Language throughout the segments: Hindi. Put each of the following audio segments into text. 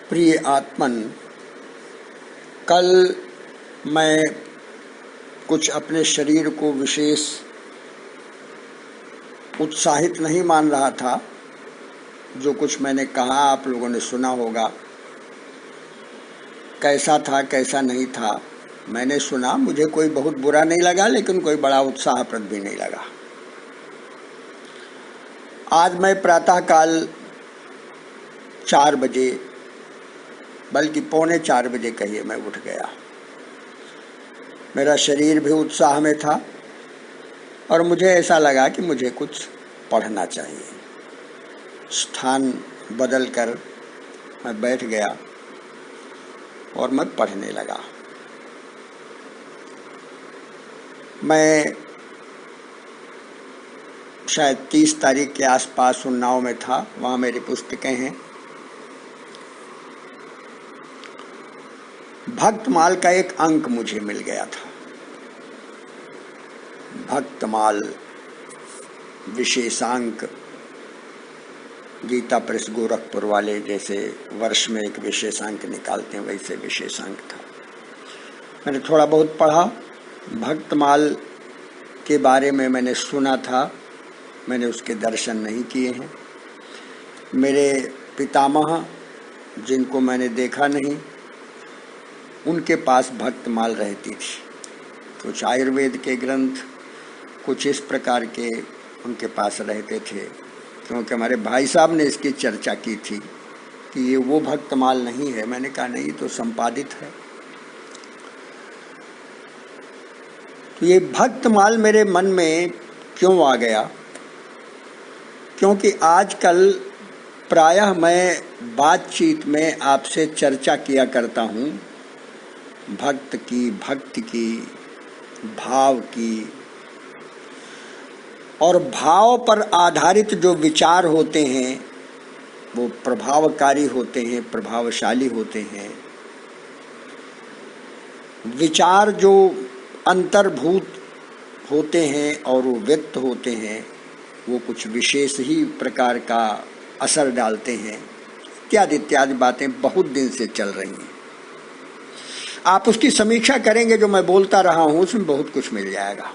प्रिय आत्मन, कल मैं कुछ अपने शरीर को विशेष उत्साहित नहीं मान रहा था। जो कुछ मैंने कहा आप लोगों ने सुना होगा। कैसा था कैसा नहीं था मैंने सुना, मुझे कोई बहुत बुरा नहीं लगा, लेकिन कोई बड़ा उत्साहप्रद भी नहीं लगा। आज मैं प्रातःकाल 4 बजे, बल्कि 3:45 कहिए, मैं उठ गया। मेरा शरीर भी उत्साह में था और मुझे ऐसा लगा कि मुझे कुछ पढ़ना चाहिए। स्थान बदलकर मैं बैठ गया और मैं पढ़ने लगा। मैं शायद 30 तारीख के आसपास उन्नाव में था। वहाँ मेरी पुस्तकें हैं। भक्तमाल का एक अंक मुझे मिल गया था। भक्तमाल विशेषांक, गीता प्रेस गोरखपुर वाले जैसे वर्ष में एक विशेषांक निकालते हैं, वैसे विशेषांक था। मैंने थोड़ा बहुत पढ़ा। भक्तमाल के बारे में मैंने सुना था, मैंने उसके दर्शन नहीं किए हैं। मेरे पितामह, जिनको मैंने देखा नहीं, उनके पास भक्तमाल रहती थी। कुछ आयुर्वेद के ग्रंथ, कुछ इस प्रकार के उनके पास रहते थे, क्योंकि हमारे भाई साहब ने इसकी चर्चा की थी कि ये वो भक्तमाल नहीं है। मैंने कहा नहीं, तो संपादित है। तो ये भक्तमाल मेरे मन में क्यों आ गया? क्योंकि आजकल प्रायः मैं बातचीत में आपसे चर्चा किया करता हूँ भक्त की, भक्ति की, भाव की, और भाव पर आधारित जो विचार होते हैं वो प्रभावकारी होते हैं, प्रभावशाली होते हैं। विचार जो अंतर्भूत होते हैं और वो व्यक्त होते हैं, वो कुछ विशेष ही प्रकार का असर डालते हैं। इत्यादि इत्यादि बातें बहुत दिन से चल रही हैं। आप उसकी समीक्षा करेंगे, जो मैं बोलता रहा हूं उसमें बहुत कुछ मिल जाएगा।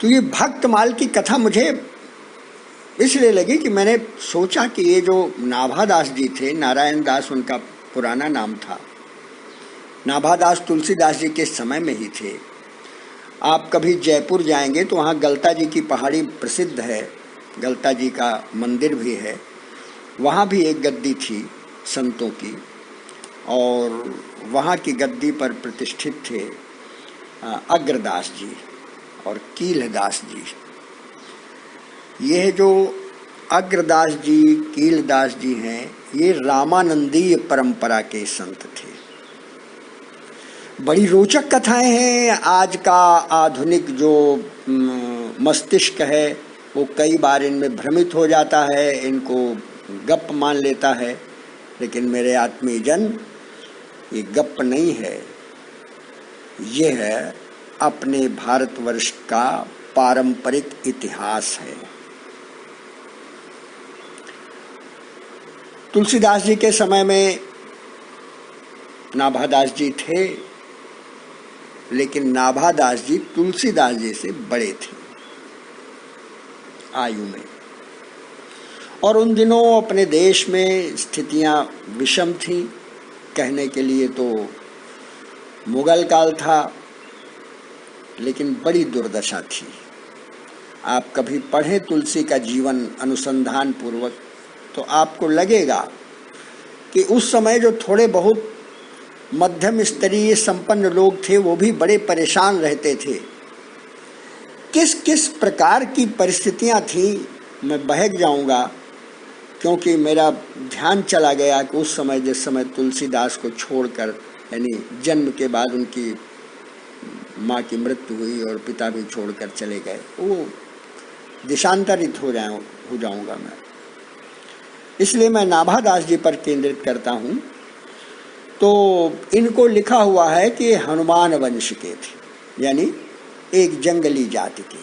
तो ये भक्तमाल की कथा मुझे इसलिए लगी कि मैंने सोचा कि ये जो नाभादास जी थे, नारायण दास उनका पुराना नाम था, नाभादास तुलसीदास जी के समय में ही थे। आप कभी जयपुर जाएंगे तो वहाँ गलता जी की पहाड़ी प्रसिद्ध है, गलता जी का मंदिर भी है। वहाँ भी एक गद्दी थी संतों की, और वहाँ की गद्दी पर प्रतिष्ठित थे अग्रदास जी और कीलदास जी। यह जो अग्रदास जी, कीलदास जी हैं, ये रामानंदीय परंपरा के संत थे। बड़ी रोचक कथाएं हैं। आज का आधुनिक जो मस्तिष्क है वो कई बार इनमें भ्रमित हो जाता है, इनको गप मान लेता है। लेकिन मेरे आत्मीय जन, ये गप नहीं है, ये है अपने भारतवर्ष का पारंपरिक इतिहास है। तुलसीदास जी के समय में नाभादास जी थे, लेकिन नाभादास जी तुलसीदास जी से बड़े थे आयु में। और उन दिनों अपने देश में स्थितियां विषम थीं। कहने के लिए तो मुगल काल था, लेकिन बड़ी दुर्दशा थी। आप कभी पढ़ें तुलसी का जीवन अनुसंधान पूर्वक तो आपको लगेगा कि उस समय जो थोड़े बहुत मध्यम स्तरीय संपन्न लोग थे, वो भी बड़े परेशान रहते थे। किस किस प्रकार की परिस्थितियां थी, मैं बहक जाऊंगा, क्योंकि मेरा ध्यान चला गया कि उस समय, जिस समय तुलसीदास को छोड़कर, यानी जन्म के बाद उनकी माँ की मृत्यु हुई और पिता भी छोड़कर चले गए, वो दिशांतरित हो जाऊंगा मैं। इसलिए मैं नाभादास जी पर केंद्रित करता हूँ। तो इनको लिखा हुआ है कि हनुमान वंश के थे, यानी एक जंगली जाति के,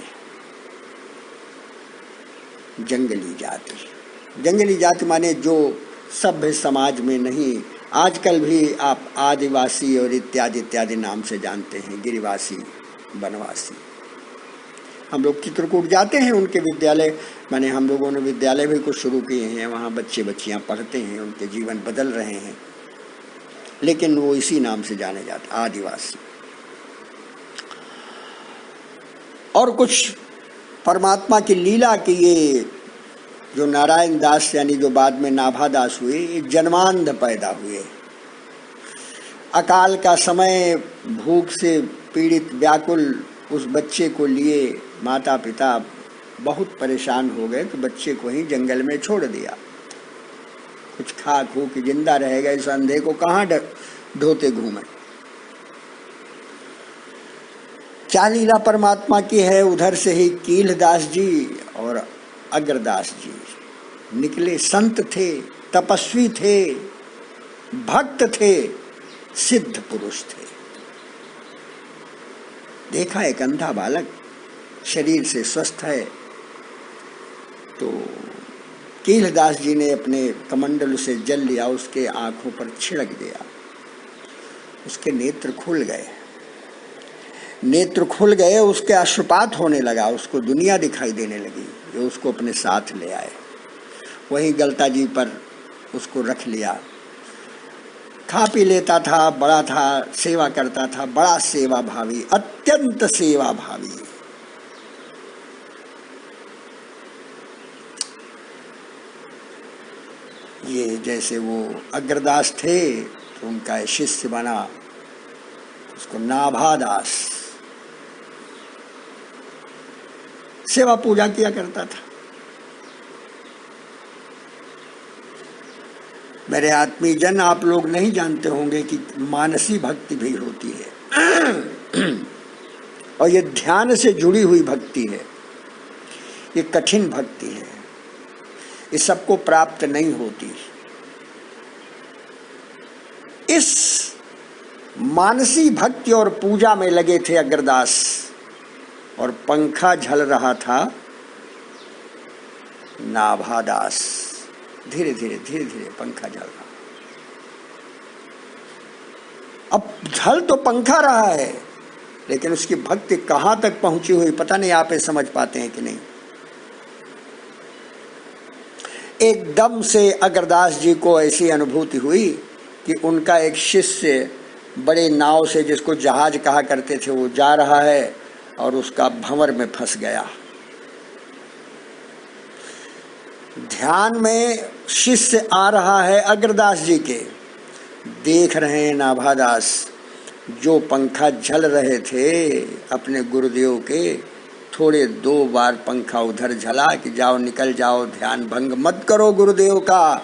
जंगली जाति। जंगली जाति माने जो सभ्य समाज में नहीं, आजकल भी आप आदिवासी और इत्यादि इत्यादि नाम से जानते हैं, गिरिवासी, वनवासी। हम लोग चित्रकूट जाते हैं, उनके विद्यालय, माने हम लोगों ने विद्यालय भी कुछ शुरू किए हैं, वहाँ बच्चे बच्चियाँ पढ़ते हैं, उनके जीवन बदल रहे हैं, लेकिन वो इसी नाम से जाने जाते, आदिवासी। और कुछ परमात्मा की लीला की, ये जो नारायण दास यानी जो बाद में नाभा दास हुए, ये जन्मांध पैदा हुए। अकाल का समय, भूख से पीड़ित व्याकुल उस बच्चे को लिए माता पिता बहुत परेशान हो गए, तो बच्चे को ही जंगल में छोड़ दिया। कुछ खा खू के जिंदा रह गए, इस अंधे को कहाँ ढोते घूमे। क्या लीला परमात्मा की है। उधर से ही कीलदास जी और अग्रदास जी निकले। संत थे, तपस्वी थे, भक्त थे, सिद्ध पुरुष थे। देखा एक अंधा बालक शरीर से स्वस्थ है, तो कीलदास जी ने अपने कमंडल से जल लिया, उसके आंखों पर छिड़क दिया, उसके नेत्र खुल गए। नेत्र खुल गए, उसके अश्रुपात होने लगा, उसको दुनिया दिखाई देने लगी। ये उसको अपने साथ ले आए, वहीं गलता जी पर उसको रख लिया। खा पी लेता था, बड़ा था, सेवा करता था, बड़ा सेवा भावी, अत्यंत सेवा भावी। ये जैसे वो अग्रदास थे तो उनका शिष्य बना, उसको नाभादास। सेवा पूजा किया करता था। मेरे आत्मीय जन, आप लोग नहीं जानते होंगे कि मानसी भक्ति भी होती है और ये ध्यान से जुड़ी हुई भक्ति है। ये कठिन भक्ति है, ये सबको प्राप्त नहीं होती। इस मानसी भक्ति और पूजा में लगे थे अग्रदास, और पंखा झल रहा था नाभादास। धीरे धीरे धीरे धीरे पंखा झल रहा। अब झल तो पंखा रहा है, लेकिन उसकी भक्ति कहां तक पहुंची हुई पता नहीं। आप ये समझ पाते हैं कि नहीं। एकदम से अग्रदास जी को ऐसी अनुभूति हुई कि उनका एक शिष्य बड़े नाव से, जिसको जहाज कहा करते थे, वो जा रहा है और उसका भंवर में फंस गया। ध्यान में शिष्य आ रहा है अग्रदास जी के, देख रहे हैं नाभादास जो पंखा झल रहे थे अपने गुरुदेव के, थोड़े 2 बार पंखा उधर झला कि जाओ निकल जाओ, ध्यान भंग मत करो गुरुदेव का,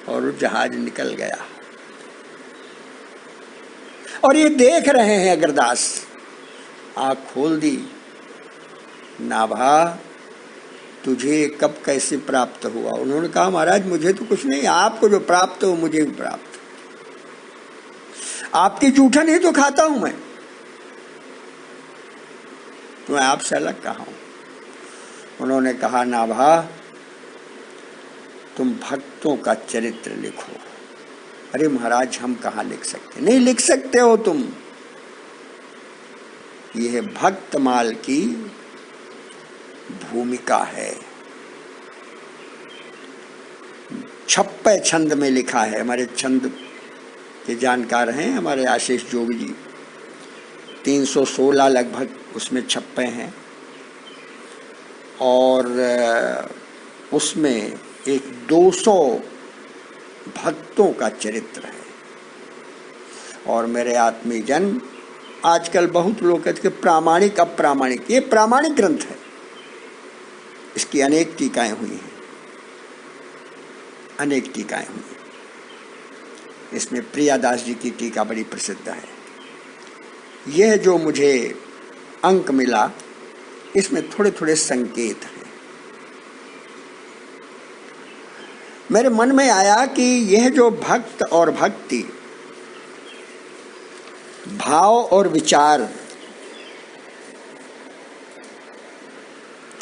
और जहाज निकल गया। और ये देख रहे हैं अग्रदास। आँख खोल दी, नाभा तुझे कब कैसे प्राप्त हुआ? उन्होंने कहा महाराज मुझे तो कुछ नहीं, आपको जो प्राप्त हो मुझे भी प्राप्त। आपकी जूठन ही तो खाता हूं मैं, तो मैं आपसे अलग कहा हूं। उन्होंने कहा नाभा तुम भक्तों का चरित्र लिखो। अरे महाराज हम कहाँ लिख सकते? नहीं लिख सकते हो तुम। यह भक्तमाल की भूमिका है। 56 छंद में लिखा है। हमारे छंद के जानकार हैं हमारे आशीष जोगी जी, 316 लगभग उसमें 56 हैं, और उसमें एक 200 भक्तों का चरित्र है। और मेरे आत्मीय जन, आजकल बहुत लोग कहते हैं प्रामाणिक अप्रामाणिक, ये प्रामाणिक ग्रंथ है। इसकी अनेक टीकाएं हुई हैं, अनेक टीकाएं हुई हैं। इसमें प्रियादास जी की टीका बड़ी प्रसिद्ध है। यह जो मुझे अंक मिला, इसमें थोड़े थोड़े संकेत हैं। मेरे मन में आया कि यह जो भक्त और भक्ति, भाव और विचार,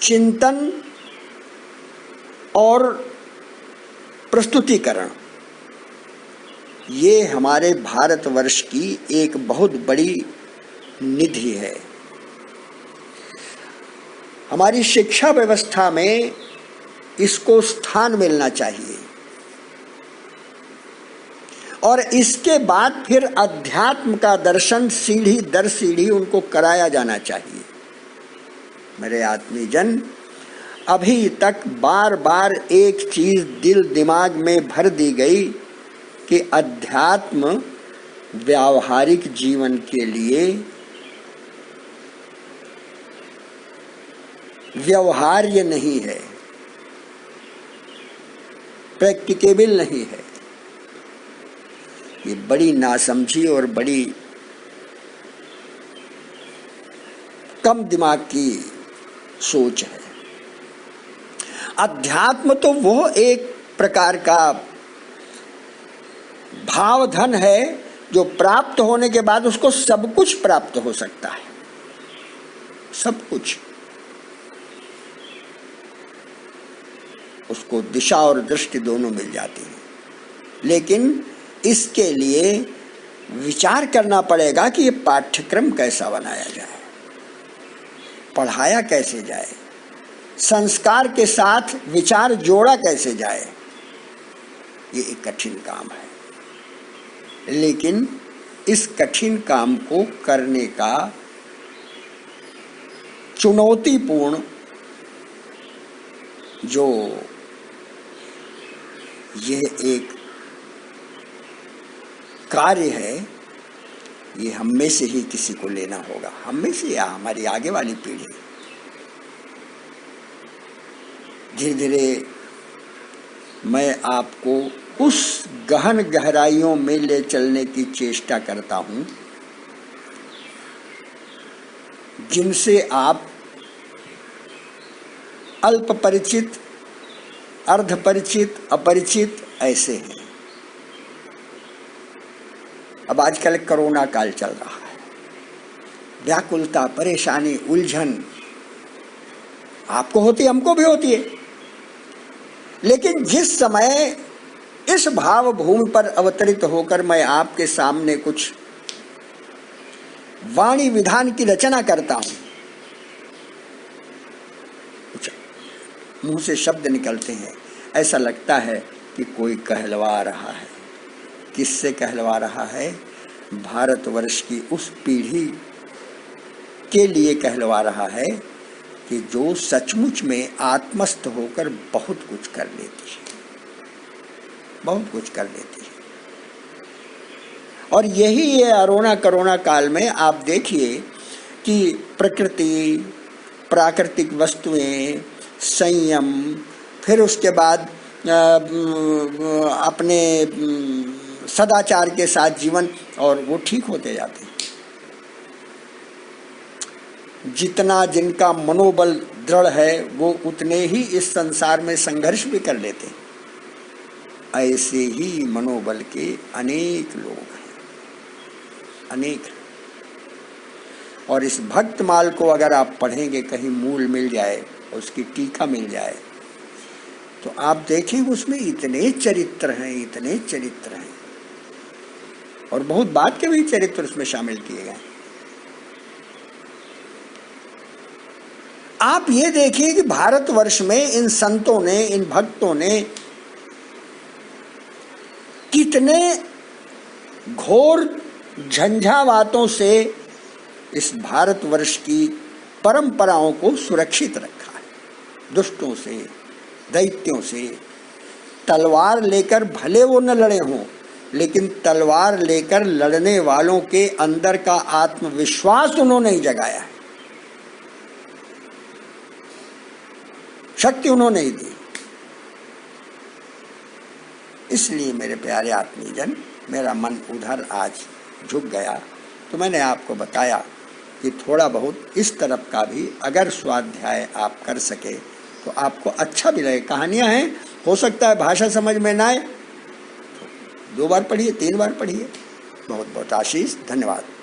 चिंतन और प्रस्तुतिकरण, ये हमारे भारतवर्ष की एक बहुत बड़ी निधि है। हमारी शिक्षा व्यवस्था में इसको स्थान मिलना चाहिए और इसके बाद फिर अध्यात्म का दर्शन सीढ़ी दर सीढ़ी उनको कराया जाना चाहिए। मेरे आत्मीजन, अभी तक बार बार एक चीज दिल दिमाग में भर दी गई कि अध्यात्म व्यावहारिक जीवन के लिए व्यवहार्य नहीं है, प्रैक्टिकेबल नहीं है। ये बड़ी नासमझी और बड़ी कम दिमाग की सोच है। अध्यात्म तो वो एक प्रकार का भावधन है जो प्राप्त होने के बाद उसको सब कुछ प्राप्त हो सकता है, सब कुछ। उसको दिशा और दृष्टि दोनों मिल जाती है, लेकिन इसके लिए विचार करना पड़ेगा कि ये पाठ्यक्रम कैसा बनाया जाए, पढ़ाया कैसे जाए, संस्कार के साथ विचार जोड़ा कैसे जाए। ये एक कठिन काम है, लेकिन इस कठिन काम को करने का चुनौतीपूर्ण जो ये एक कार्य है, ये हम में से ही किसी को लेना होगा, हम में से या हमारी आगे वाली पीढ़ी। धीरे धीरे मैं आपको उस गहन गहराइयों में ले चलने की चेष्टा करता हूं जिनसे आप अल्प परिचित, अर्ध परिचित, अपरिचित ऐसे हैं। अब आजकल कोरोना काल चल रहा है, व्याकुलता, परेशानी, उलझन आपको होती है, हमको भी होती है, लेकिन जिस समय इस भाव भूमि पर अवतरित होकर मैं आपके सामने कुछ वाणी विधान की रचना करता हूं, कुछ मुंह से शब्द निकलते हैं, ऐसा लगता है कि कोई कहलवा रहा है। किससे कहलवा रहा है? भारतवर्ष की उस पीढ़ी के लिए कहलवा रहा है कि जो सचमुच में आत्मस्थ होकर बहुत कुछ कर लेती है, बहुत कुछ कर लेती है। और यही ये कोरोना काल में आप देखिए कि प्रकृति, प्राकृतिक वस्तुएं, संयम, फिर उसके बाद अपने सदाचार के साथ जीवन, और वो ठीक होते जाते हैं। जितना जिनका मनोबल दृढ़ है वो उतने ही इस संसार में संघर्ष भी कर लेते हैं। ऐसे ही मनोबल के अनेक लोग हैं, अनेक। और इस भक्तमाल को अगर आप पढ़ेंगे, कहीं मूल मिल जाए, उसकी टीका मिल जाए, तो आप देखें उसमें इतने चरित्र हैं, इतने चरित्र हैं, और बहुत बात के भी चरित्र उसमें शामिल किए गए। आप ये देखिए कि भारतवर्ष में इन संतों ने, इन भक्तों ने कितने घोर झंझावातों से इस भारतवर्ष की परंपराओं को सुरक्षित रखा है। दुष्टों से, दैत्यों से तलवार लेकर भले वो न लड़े हों, लेकिन तलवार लेकर लड़ने वालों के अंदर का आत्मविश्वास उन्होंने ही जगाया है, शक्ति उन्होंने ही दी। इसलिए मेरे प्यारे आत्मीजन, मेरा मन उधर आज झुक गया, तो मैंने आपको बताया कि थोड़ा बहुत इस तरफ का भी अगर स्वाध्याय आप कर सके तो आपको अच्छा भी लगे। कहानियां हैं, हो सकता है भाषा समझ में ना आए, 2 बार पढ़िए, 3 बार पढ़िए। बहुत बहुत आशीष, धन्यवाद।